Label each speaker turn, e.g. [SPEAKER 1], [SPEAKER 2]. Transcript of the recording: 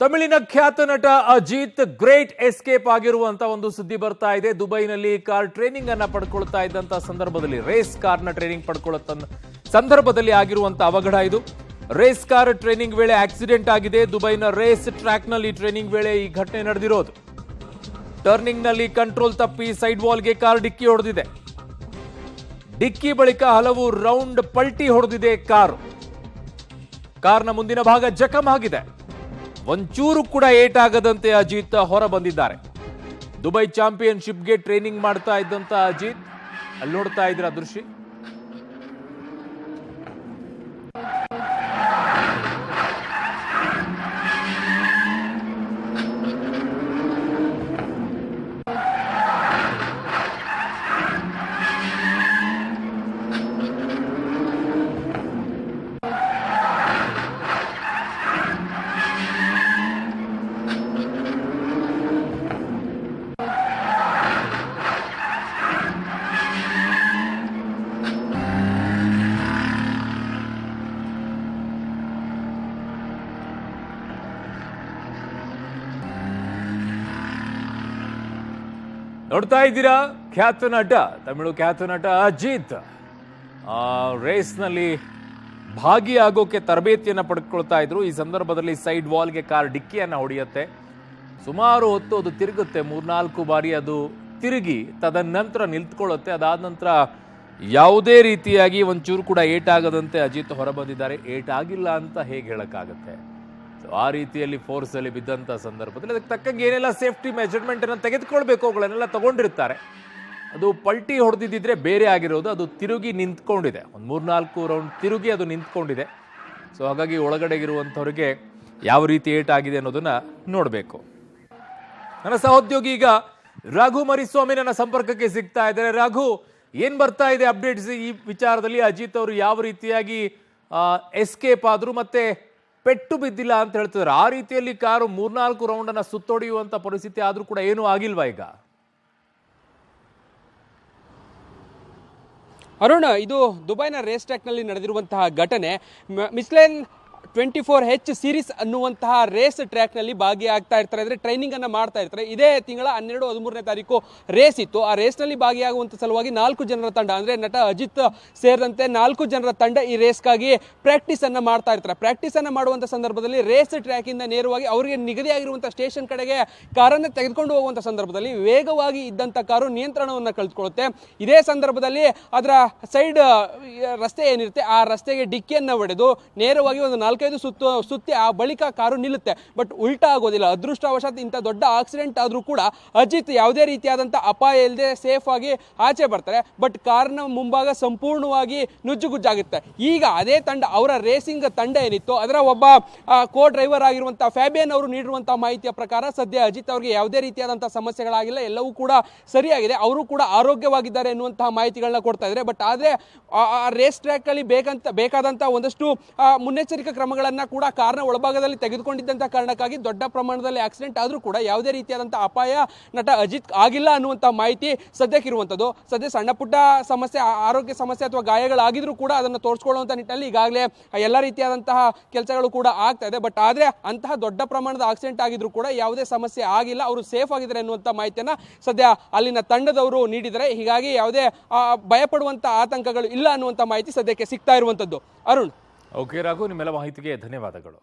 [SPEAKER 1] ತಮಿಳಿನ ಖ್ಯಾತ ನಟ Ajit great escape ಆಗಿರುವಂತ ಒಂದು ಸುದ್ದಿ ಬರ್ತಾ ಇದೆ. ದುಬೈನಲ್ಲಿ ಕಾರ್ ಟ್ರೈನಿಂಗ್ ಅನ್ನ ಪಡ್ಕೊಳ್ತಾ ಇದ್ದಂತ ಸಂದರ್ಭದಲ್ಲಿ ರೇಸ್ ಕಾರ್ನ ಟ್ರೈನಿಂಗ್ ಪಡ್ಕೊಳ್ಳೋ ಸಂದರ್ಭದಲ್ಲಿ ಆಗಿರುವಂತ ಅವಘಡ ಇದು. ರೇಸ್ ಕಾರ್ ಟ್ರೈನಿಂಗ್ ವೇಳೆ ಆಕ್ಸಿಡೆಂಟ್ ಆಗಿದೆ. ದುಬೈನ ರೇಸ್ ಟ್ರ್ಯಾಕ್ ನಲ್ಲಿ ಟ್ರೈನಿಂಗ್ ವೇಳೆ ಈ ಘಟನೆ ನಡೆದಿರೋದು. ಟರ್ನಿಂಗ್ ನಲ್ಲಿ ಕಂಟ್ರೋಲ್ ತಪ್ಪಿ ಸೈಡ್ ವಾಲ್ಗೆ ಕಾರ್ ಡಿಕ್ಕಿ ಹೊಡೆದಿದೆ. ಡಿಕ್ಕಿ ಬಳಿಕ ಹಲವು ರೌಂಡ್ ಪಲ್ಟಿ ಹೊಡೆದಿದೆ ಕಾರು. ಕಾರ್ನ ಮುಂದಿನ ಭಾಗ ಜಖಂ ಆಗಿದೆ. ಒಂಚೂರು ಕೂಡ ಏಟಾಗದಂತೆ ಅಜಿತ್ ಹೊರ ಬಂದಿದ್ದಾರೆ. ದುಬೈ ಚಾಂಪಿಯನ್ಶಿಪ್ಗೆ ಟ್ರೈನಿಂಗ್ ಮಾಡ್ತಾ ಇದ್ದಂತ ಅಜಿತ್ ಅಲ್ಲಿ ನೋಡ್ತಾ ಇದ್ದೀರಾ ದೃಶ್ಯ. ನೋಡ್ತಾ ಇದ್ದೀರಾ ಖ್ಯಾತ ನಟ, ತಮಿಳು ಖ್ಯಾತ ನಟ ಅಜಿತ್ ರೇಸ್ನಲ್ಲಿ ಭಾಗಿಯಾಗೋಕೆ ತರಬೇತಿಯನ್ನು ಪಡ್ಕೊಳ್ತಾ ಇದ್ರು. ಈ ಸಂದರ್ಭದಲ್ಲಿ ಸೈಡ್ ವಾಲ್ಗೆ ಕಾರ್ ಡಿಕ್ಕಿಯನ್ನು ಹೊಡೆಯುತ್ತೆ. ಸುಮಾರು ಹೊತ್ತು ಅದು ತಿರುಗುತ್ತೆ, 3-4 ಬಾರಿ ಅದು ತಿರುಗಿ ತದನಂತರ ನಿಂತ್ಕೊಳ್ಳುತ್ತೆ. ಅದಾದ ನಂತರ ಯಾವುದೇ ರೀತಿಯಾಗಿ ಒಂಚೂರು ಕೂಡ ಏಟಾಗದಂತೆ ಅಜಿತ್ ಹೊರಬಂದಿದ್ದಾರೆ. ಏಟಾಗಿಲ್ಲ ಅಂತ ಹೇಗೆ ಹೇಳಕ್ಕಾಗತ್ತೆ? ಆ ರೀತಿಯಲ್ಲಿ ಫೋರ್ಸ್ ಅಲ್ಲಿ ಬಿದ್ದಂತ ಸಂದರ್ಭದಲ್ಲಿ ಅದಕ್ಕೆ ತಕ್ಕಂಗೆ ಏನೆಲ್ಲ ಸೇಫ್ಟಿ ಮೆಜರ್ಮೆಂಟ್ ಅನ್ನು ತೆಗೆದುಕೊಳ್ಬೇಕು ಅವುಗಳನ್ನೆಲ್ಲ ತಗೊಂಡಿರ್ತಾರೆ. ಅದು ಪಲ್ಟಿ ಹೊಡೆದಿದ್ದರೆ ಬೇರೆ ಆಗಿರೋದು. ಅದು ತಿರುಗಿ ನಿಂತ್ಕೊಂಡಿದೆ, ಒಂದು 3-4 ರೌಂಡ್ ತಿರುಗಿ ಅದು ನಿಂತ್ಕೊಂಡಿದೆ. ಸೊ ಹಾಗಾಗಿ ಒಳಗಡೆ ಇರುವಂಥವ್ರಿಗೆ ಯಾವ ರೀತಿ ಏಟಾಗಿದೆ ಅನ್ನೋದನ್ನ ನೋಡಬೇಕು. ನನ್ನ ಸಹೋದ್ಯೋಗಿ ಈಗ ರಘು ಮರಿಸ್ವಾಮಿ ನನ್ನ ಸಂಪರ್ಕಕ್ಕೆ ಸಿಗ್ತಾ ಇದ್ದಾರೆ. ರಘು, ಏನ್ ಬರ್ತಾ ಇದೆ ಅಪ್ಡೇಟ್ಸ್ ಈ ವಿಚಾರದಲ್ಲಿ? ಅಜಿತ್ ಅವರು ಯಾವ ರೀತಿಯಾಗಿ ಎಸ್ಕೇಪ್ ಆದ್ರು ಮತ್ತೆ ಪೆಟ್ಟು ಬಿದ್ದಿಲ್ಲ ಅಂತ ಹೇಳ್ತಿದ್ದಾರೆ. ಆ ರೀತಿಯಲ್ಲಿ ಕಾರು 3-4 ರೌಂಡ್ ಅನ್ನ ಸುತ್ತೊಡೆಯುವಂತ ಪರಿಸ್ಥಿತಿ ಆದ್ರೂ ಕೂಡ ಏನೂ ಆಗಿಲ್ವಾ ಈಗ?
[SPEAKER 2] ಅರುಣ್, ಇದು ದುಬೈನ ರೇಸ್ ಟ್ರ್ಯಾಕ್ನಲ್ಲಿ ನಡೆದಿರುವಂತಹ ಘಟನೆ. ಮಿಸ್ಲೆನ್ 24H ಸೀರೀಸ್ ಅನ್ನುವಂತಹ ರೇಸ್ ಟ್ರ್ಯಾಕ್ನಲ್ಲಿ ಭಾಗಿಯಾಗ್ತಾ ಇರ್ತಾರೆ, ಅಂದರೆ ಟ್ರೈನಿಂಗ್ ಅನ್ನು ಮಾಡ್ತಾ ಇರ್ತಾರೆ. ಇದೇ ತಿಂಗಳ 12-13ನೇ ತಾರೀಕು ರೇಸ್ ಇತ್ತು. ಆ ರೇಸ್ನಲ್ಲಿ ಭಾಗಿಯಾಗುವಂಥ ಸಲುವಾಗಿ 4 ಜನರ ತಂಡ, ಅಂದರೆ ನಟ ಅಜಿತ್ ಸೇರಿದಂತೆ 4 ಜನರ ತಂಡ ಈ ರೇಸ್ಗಾಗಿ ಪ್ರಾಕ್ಟೀಸ್ ಅನ್ನು ಮಾಡ್ತಾ ಇರ್ತಾರೆ. ಪ್ರಾಕ್ಟೀಸ್ ಅನ್ನು ಮಾಡುವಂಥ ಸಂದರ್ಭದಲ್ಲಿ ರೇಸ್ ಟ್ರ್ಯಾಕಿಂದ ನೇರವಾಗಿ ಅವರಿಗೆ ನಿಗದಿಯಾಗಿರುವಂಥ ಸ್ಟೇಷನ್ ಕಡೆಗೆ ಕಾರನ್ನು ತೆಗೆದುಕೊಂಡು ಹೋಗುವಂಥ ಸಂದರ್ಭದಲ್ಲಿ ವೇಗವಾಗಿ ಇದ್ದಂಥ ಕಾರು ನಿಯಂತ್ರಣವನ್ನು ಕಳೆದುಕೊಳ್ಳುತ್ತೆ. ಇದೇ ಸಂದರ್ಭದಲ್ಲಿ ಅದರ ಸೈಡ್ ರಸ್ತೆ ಏನಿರುತ್ತೆ ಆ ರಸ್ತೆಗೆ ಡಿಕ್ಕಿಯನ್ನು ಹೊಡೆದು ನೇರವಾಗಿ ಒಂದು 4-5 ಸುತ್ತಿ ಆ ಬಳಿಕ ಕಾರು ನಿಲ್ಲುತ್ತೆ. ಬಟ್ ಉಲ್ಟಾ ಆಗೋದಿಲ್ಲ. ಅದೃಷ್ಟವಶಾತ್ ಇಂಥ ದೊಡ್ಡ ಆಕ್ಸಿಡೆಂಟ್ ಆದರೂ ಕೂಡ ಅಜಿತ್ ಯಾವುದೇ ರೀತಿಯಾದಂಥ ಅಪಾಯ ಇಲ್ಲದೆ ಸೇಫ್ ಆಗಿ ಆಚೆ ಬರ್ತಾರೆ. ಬಟ್ ಕಾರ್ನ ಮುಂಭಾಗ ಸಂಪೂರ್ಣವಾಗಿ ನುಜ್ಜುಗುಜ್ಜಾಗುತ್ತೆ. ಈಗ ಅದೇ ತಂಡ, ಅವರ ರೇಸಿಂಗ್ ತಂಡ ಏನಿತ್ತು ಅದರ ಒಬ್ಬ ಕೋ ಡ್ರೈವರ್ ಆಗಿರುವಂಥ ಫ್ಯಾಬಿಯನ್ ಅವರು ನೀಡಿರುವಂಥ ಮಾಹಿತಿಯ ಪ್ರಕಾರ ಸದ್ಯ ಅಜಿತ್ ಅವರಿಗೆ ಯಾವುದೇ ರೀತಿಯಾದಂಥ ಸಮಸ್ಯೆಗಳಾಗಿಲ್ಲ, ಎಲ್ಲವೂ ಕೂಡ ಸರಿಯಾಗಿದೆ, ಅವರು ಕೂಡ ಆರೋಗ್ಯವಾಗಿದ್ದಾರೆ ಎನ್ನುವಂತಹ ಮಾಹಿತಿಗಳನ್ನ ಕೊಡ್ತಾ ಇದ್ದಾರೆ. ಬಟ್ ಆದರೆ ಆ ರೇಸ್ ಟ್ರ್ಯಾಕ್ ಅಲ್ಲಿ ಬೇಕಾದಂಥ ಒಂದಷ್ಟು ಮುನ್ನೆಚ್ಚರಿಕಾ ಕ್ರಮಗಳನ್ನು ಕೂಡ ಕಾರ್ನ ಒಳಭಾಗದಲ್ಲಿ ತೆಗೆದುಕೊಂಡಿದ್ದಂಥ ಕಾರಣಕ್ಕಾಗಿ ದೊಡ್ಡ ಪ್ರಮಾಣದಲ್ಲಿ ಆಕ್ಸಿಡೆಂಟ್ ಆದರೂ ಕೂಡ ಯಾವುದೇ ರೀತಿಯಾದಂಥ ಅಪಾಯ ನಟ ಅಜಿತ್ ಆಗಿಲ್ಲ ಅನ್ನುವಂಥ ಮಾಹಿತಿ ಸದ್ಯಕ್ಕಿರುವಂಥದ್ದು. ಸದ್ಯ ಸಣ್ಣ ಪುಟ್ಟ ಸಮಸ್ಯೆ, ಆರೋಗ್ಯ ಸಮಸ್ಯೆ ಅಥವಾ ಗಾಯಗಳಾಗಿದ್ರೂ ಕೂಡ ಅದನ್ನು ತೋರಿಸ್ಕೊಳ್ಳುವಂಥ ನಿಟ್ಟಿನಲ್ಲಿ ಈಗಾಗಲೇ ಎಲ್ಲ ರೀತಿಯಾದಂತಹ ಕೆಲಸಗಳು ಕೂಡ ಆಗ್ತಾ ಇದೆ. ಬಟ್ ಆದರೆ ಅಂತಹ ದೊಡ್ಡ ಪ್ರಮಾಣದ ಆಕ್ಸಿಡೆಂಟ್ ಆಗಿದ್ರೂ ಕೂಡ ಯಾವುದೇ ಸಮಸ್ಯೆ ಆಗಿಲ್ಲ, ಅವರು ಸೇಫ್ ಆಗಿದ್ದಾರೆ ಅನ್ನುವಂಥ ಮಾಹಿತಿಯನ್ನು ಸದ್ಯ ಅಲ್ಲಿನ ತಂಡದವರು ನೀಡಿದ್ದಾರೆ. ಹೀಗಾಗಿ ಯಾವುದೇ ಭಯಪಡುವಂಥ ಆತಂಕಗಳು ಇಲ್ಲ ಅನ್ನುವಂಥ ಮಾಹಿತಿ ಸದ್ಯಕ್ಕೆ ಸಿಗ್ತಾ ಇರುವಂಥದ್ದು. ಅರುಣ್.
[SPEAKER 1] ಓಕೆ ರಘು, ನಿಮ್ಮೆಲ್ಲ ಮಾಹಿತಿಗೆ ಧನ್ಯವಾದಗಳು.